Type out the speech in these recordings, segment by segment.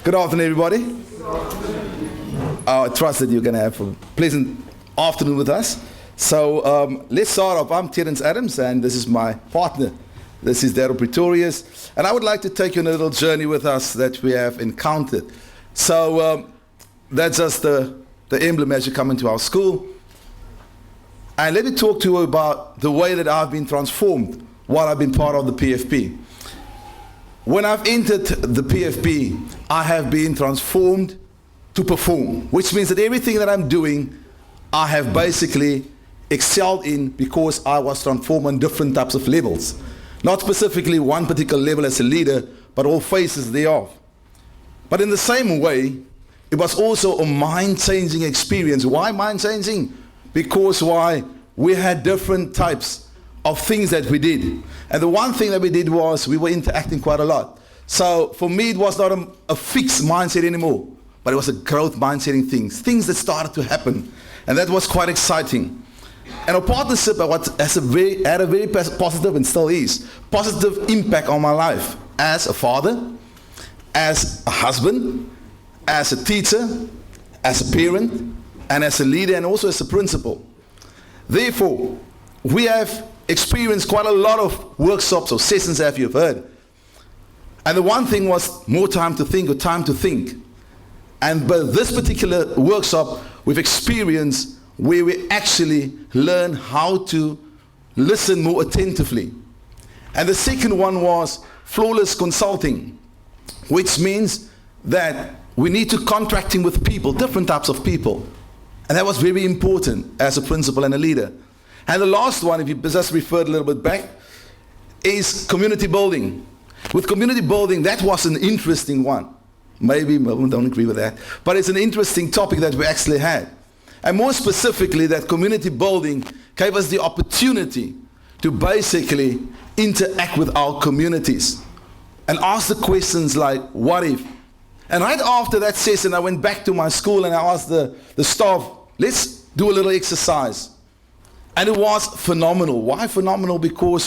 Good afternoon, everybody. I trust that you're going to have a pleasant afternoon with us. So let's start off. I'm Terence Adams, and this is my partner. This is Daryl Pretorius. And I would like to take you on a little journey with us that we have encountered. So that's just the emblem as you come into our school. And let me talk to you about the way that I've been transformed while I've been part of the PFP. When I've entered the PFP, I have been transformed to perform, which means that everything that I'm doing, I have basically excelled in because I was transformed on different types of levels. Not specifically one particular level as a leader, but all phases thereof. But in the same way, it was also a mind-changing experience. Why mind-changing? Because we had different types of things that we did. And the one thing that we did was we were interacting quite a lot. So for me, it was not a fixed mindset anymore, but it was a growth mindset in things that started to happen. And that was quite exciting. And our partnership had a very positive, and still is, positive impact on my life as a father, as a husband, as a teacher, as a parent, and as a leader, and also as a principal. Therefore, we have experienced quite a lot of workshops or sessions, as you've heard. And the one thing was more time to think, or time to think. And by this particular workshop, we've experienced where we actually learn how to listen more attentively. And the second one was flawless consulting, which means that we need to contracting with people, different types of people. And that was very important as a principal and a leader. And the last one, if you just referred a little bit back, is community building. With community building, that was an interesting one. Maybe I don't agree with that, but it's an interesting topic that we actually had. And more specifically, that community building gave us the opportunity to basically interact with our communities and ask the questions like, what if? And right after that session, I went back to my school and I asked the staff, let's do a little exercise. And it was phenomenal. Why phenomenal? Because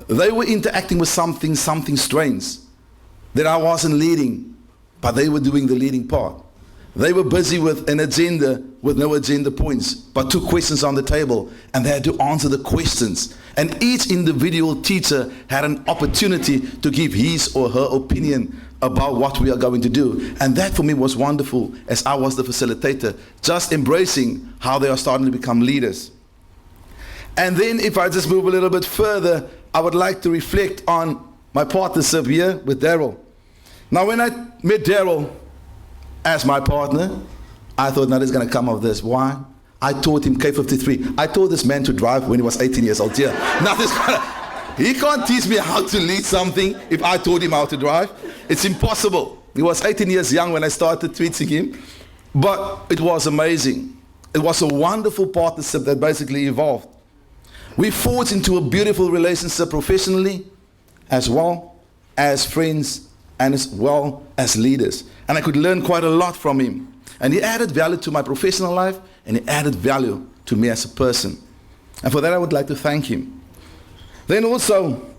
they were interacting with something strange that I wasn't leading, but they were doing the leading part. They were busy with an agenda with no agenda points, but two questions on the table, and they had to answer the questions. And each individual teacher had an opportunity to give his or her opinion about what we are going to do. And that for me was wonderful, as I was the facilitator, just embracing how they are starting to become leaders. And then if I just move a little bit further, I would like to reflect on my partnership here with Daryl. Now when I met Daryl as my partner, I thought nothing's going to come of this. Why? I taught him K53. I taught this man to drive when he was 18 years old. Yeah, nothing's going to... He can't teach me how to lead something if I taught him how to drive. It's impossible. He was 18 years young when I started teaching him, but it was amazing. It was a wonderful partnership that basically evolved. We forged into a beautiful relationship professionally, as well as friends, and as well as leaders. And I could learn quite a lot from him. And he added value to my professional life, and he added value to me as a person. And for that, I would like to thank him. Then also,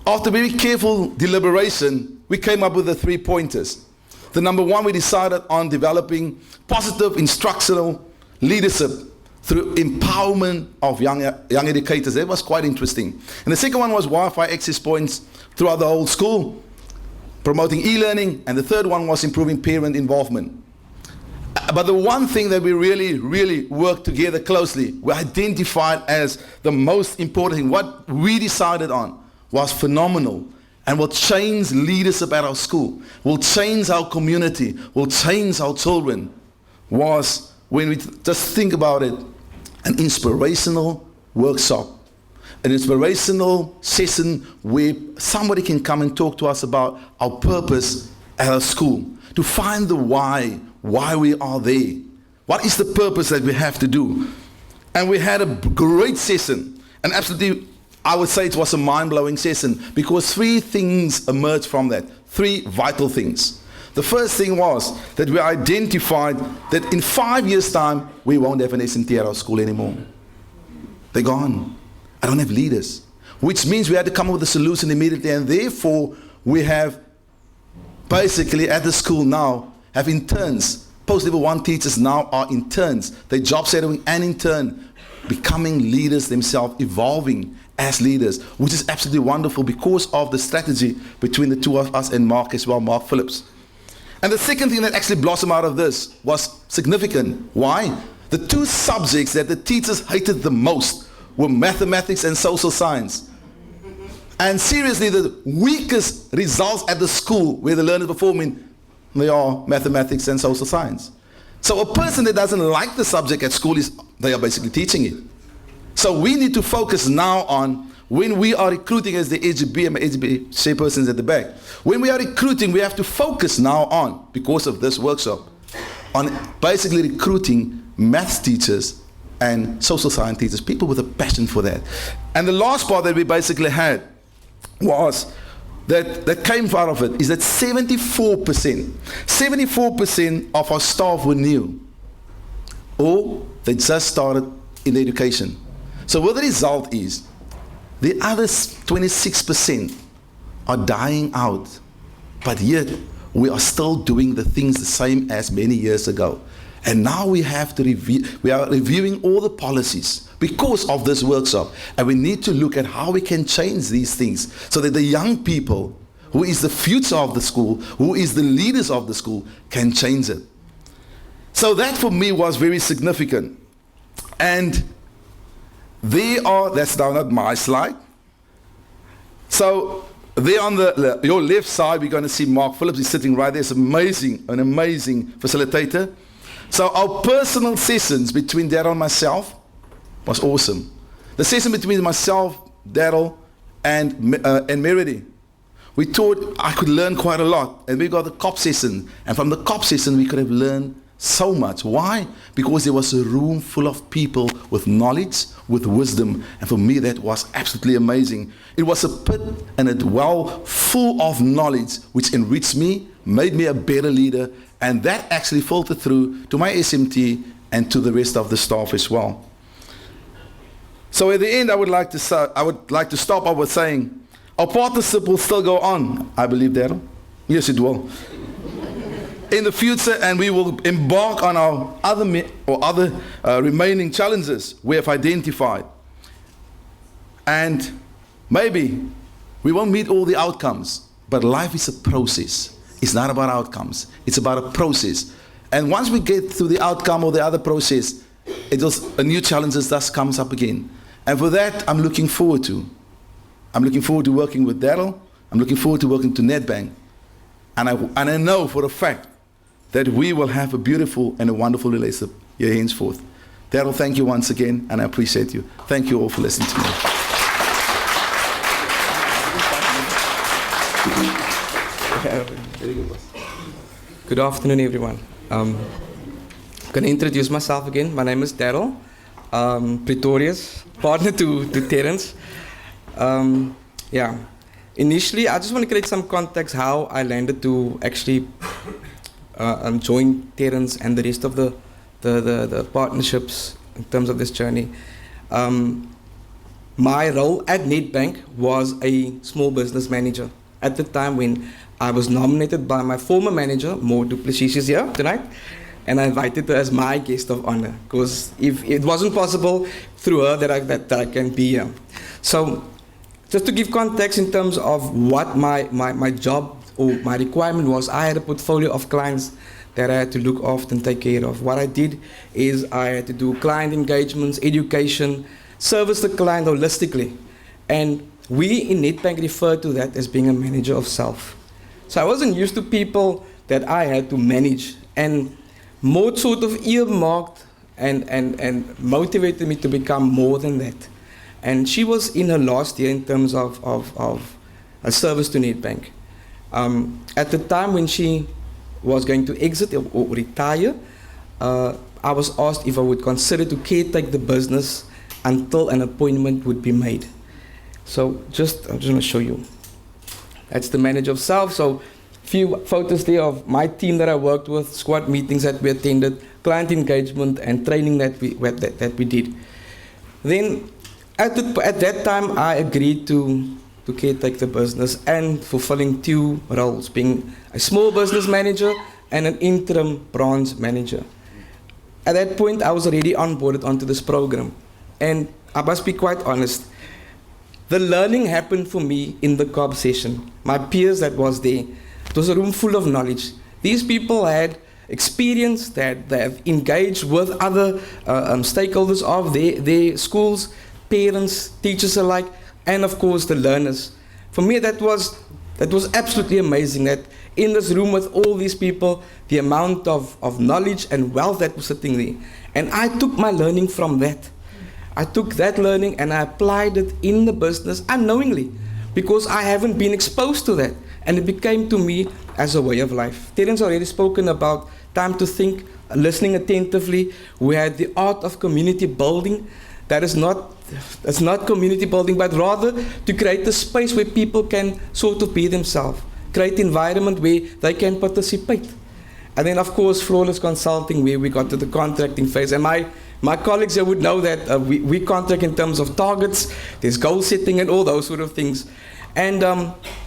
after very careful deliberation, we came up with the 3 pointers. The number one, we decided on developing positive instructional leadership through empowerment of young educators. That was quite interesting. And the second one was Wi-Fi access points throughout the whole school, promoting e-learning. And the third one was improving parent involvement. But the one thing that we really worked together closely, we identified as the most important thing, what we decided on was phenomenal and will change leadership at our school, will change our community, will change our children, was, when we just think about it, an inspirational workshop, an inspirational session where somebody can come and talk to us about our purpose at our school, to find the why we are there. What is the purpose that we have to do? And we had a great session, and absolutely, I would say it was a mind-blowing session, because 3 things emerged from that, 3 vital things. The first thing was that we identified that in 5 years' time, we won't have an SMT at our school anymore. They're gone. I don't have leaders. Which means we had to come up with a solution immediately, and therefore we have basically at the school now have interns. Post-level 1 teachers now are interns. They job shadowing and in turn becoming leaders themselves, evolving as leaders, which is absolutely wonderful because of the strategy between the two of us and Mark as well, Mark Phillips. And the second thing that actually blossomed out of this was significant. Why? The two subjects that the teachers hated the most were mathematics and social science. And seriously, the weakest results at the school where the learners are performing, they are mathematics and social science. So a person that doesn't like the subject at school, they are basically teaching it. So we need to focus now on, when we are recruiting as the HGB and HGB chairpersons at the back, when we are recruiting, we have to focus now on, because of this workshop, on basically recruiting maths teachers and social science teachers, people with a passion for that. And the last part that we basically had was that came out of it is that 74% of our staff were new, or they just started in education. So what the result is, the other 26% are dying out, but yet we are still doing the things the same as many years ago. And now we have to we are reviewing all the policies because of this workshop. And we need to look at how we can change these things so that the young people, who is the future of the school, who is the leaders of the school, can change it. So that for me was very significant. And that's now not my slide. So there on your left side, we're going to see Mark Phillips. He's sitting right there. It's amazing, an amazing facilitator. So our personal sessions between Daryl and myself was awesome. The session between myself, Daryl, and Meredy, we thought I could learn quite a lot. And we got the COP session. And from the COP session, we could have learned so much. Why? Because there was a room full of people with knowledge, with wisdom. And for me, that was absolutely amazing. It was a pit and a well full of knowledge, which enriched me, made me a better leader. And that actually filtered through to my SMT and to the rest of the staff as well. So at the end, I would like to stop off with saying, our partnership will still go on, I believe, Daryl. Yes, it will. In the future, and we will embark on our other remaining challenges we have identified. And maybe we won't meet all the outcomes, but life is a process. It's not about outcomes. It's about a process. And once we get through the outcome or the other process, a new challenge thus comes up again. And for that, I'm looking forward to working with Daryl. I'm looking forward to working to Nedbank. And I know for a fact that we will have a beautiful and a wonderful relationship here henceforth. Daryl, thank you once again, and I appreciate you. Thank you all for listening to me. Good afternoon, everyone. I'm going to introduce myself again. My name is Daryl, Pretoria's partner to Terence. Initially, I just want to create some context how I landed to actually join Terence and the rest of the partnerships in terms of this journey. My role at Nedbank was a small business manager. At the time when I was nominated by my former manager, Mo Duplessis, is here tonight, and I invited her as my guest of honor, because if it wasn't possible through her that I can be here. So, just to give context in terms of what my job or my requirement was, I had a portfolio of clients that I had to look after and take care of. What I did is I had to do client engagements, education, service the client holistically. And we in Nedbank refer to that as being a manager of self. So I wasn't used to people that I had to manage, and more sort of earmarked and motivated me to become more than that. And she was in her last year in terms of a service to Nedbank. At the time when she was going to exit or retire, I was asked if I would consider to caretake the business until an appointment would be made. So I'm just going to show you. That's the manager of self. So a few photos there of my team that I worked with, squad meetings that we attended, client engagement and training that we did. Then at that time I agreed to to caretake the business and fulfilling two roles, being a small business manager and an interim branch manager. At that point, I was already onboarded onto this program. And I must be quite honest, the learning happened for me in the COB session. My peers that was there, it was a room full of knowledge. These people had experience, that they have engaged with other stakeholders of their schools, parents, teachers alike, and of course the learners. For me, that was absolutely amazing, that in this room with all these people, the amount of knowledge and wealth that was sitting there. And I took my learning from that. I took that learning and I applied it in the business unknowingly, because I haven't been exposed to that. And it became to me as a way of life. Terence already spoken about time to think, listening attentively. We had the art of community building. That's not community building, but rather to create a space where people can sort of be themselves. Create an environment where they can participate. And then, of course, flawless consulting, where we got to the contracting phase. And my colleagues here would know that we contract in terms of targets, there's goal setting and all those sort of things. And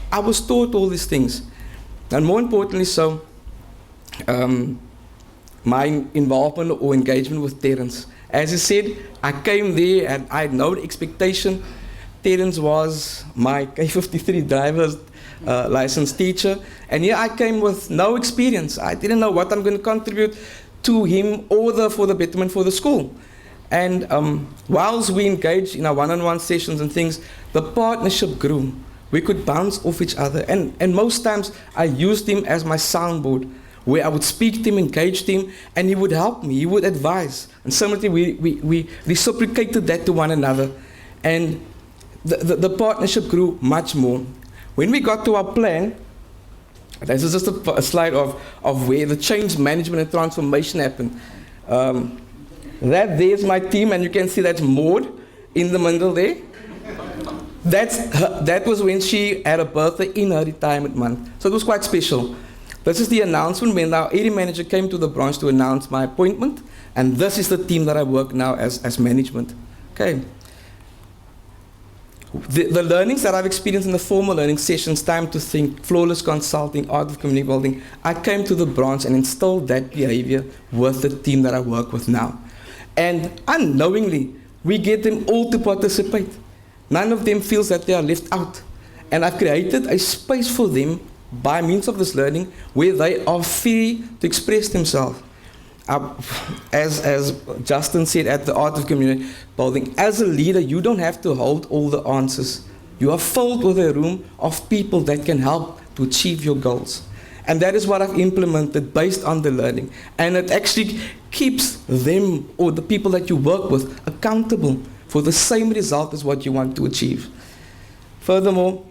I was taught all these things. And more importantly so, my involvement or engagement with Terence. As he said, I came there and I had no expectation. Terence was my K53 driver's license teacher. And here I came with no experience. I didn't know what I'm going to contribute to him or for the betterment for the school. And whilst we engaged in our one-on-one sessions and things, the partnership grew. We could bounce off each other. And most times I used him as my soundboard, where I would speak to him, engage him, and he would help me, he would advise. And similarly, we reciprocated that to one another. And the partnership grew much more. When we got to our plan, this is just a slide of where the change management and transformation happened. There's my team, and you can see that's Maud in the middle there. That was when she had a birthday in her retirement month. So it was quite special. This is the announcement when our area manager came to the branch to announce my appointment. And this is the team that I work now as management. Okay. The learnings that I've experienced in the formal learning sessions, time to think, flawless consulting, art of community building, I came to the branch and instilled that behavior with the team that I work with now. And unknowingly, we get them all to participate. None of them feels that they are left out. And I've created a space for them by means of this learning where they are free to express themselves. As Justin said at the Art of Community Building, as a leader, you don't have to hold all the answers. You are filled with a room of people that can help to achieve your goals. And that is what I've implemented based on the learning. And it actually keeps them or the people that you work with accountable for the same result as what you want to achieve. Furthermore,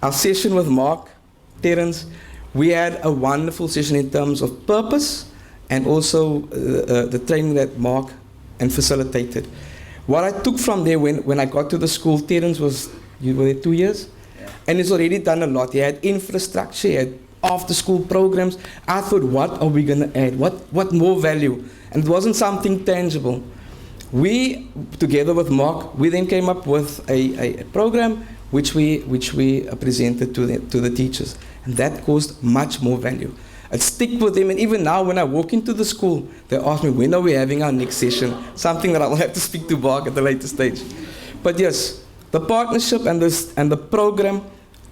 our session with Mark, Terence, we had a wonderful session in terms of purpose and also the training that Mark and facilitated. What I took from there when I got to the school, Terence you were there 2 years? Yeah. And he's already done a lot. He had infrastructure, he had after-school programs. I thought, what are we going to add? What more value? And it wasn't something tangible. We, together with Mark, we then came up with a program which we presented to the teachers. And that caused much more value. I'd stick with them, and even now when I walk into the school, they ask me, when are we having our next session? Something that I'll have to speak to Mark at a later stage. But yes, the partnership and the program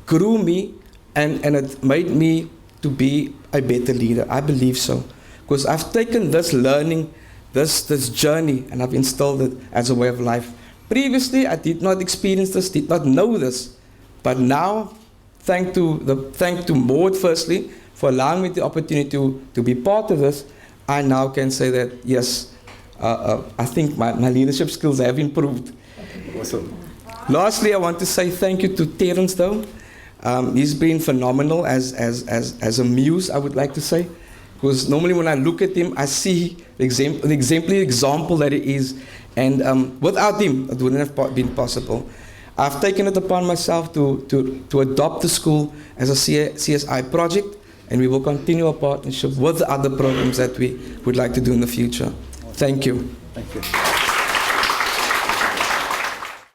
grew me, and it made me to be a better leader. I believe so. Because I've taken this learning, this journey, and I've instilled it as a way of life. Previously, I did not experience this, did not know this. But now, thank to Maud firstly, for allowing me the opportunity to be part of this, I now can say that, yes, I think my leadership skills have improved. Awesome. Lastly, I want to say thank you to Terence, though. He's been phenomenal as a muse, I would like to say. Because normally when I look at him, I see the exemplary example that he is. And without him, it wouldn't have been possible. I've taken it upon myself to adopt the school as a CSI project. And we will continue our partnership with the other programs that we would like to do in the future. Thank you. Thank you.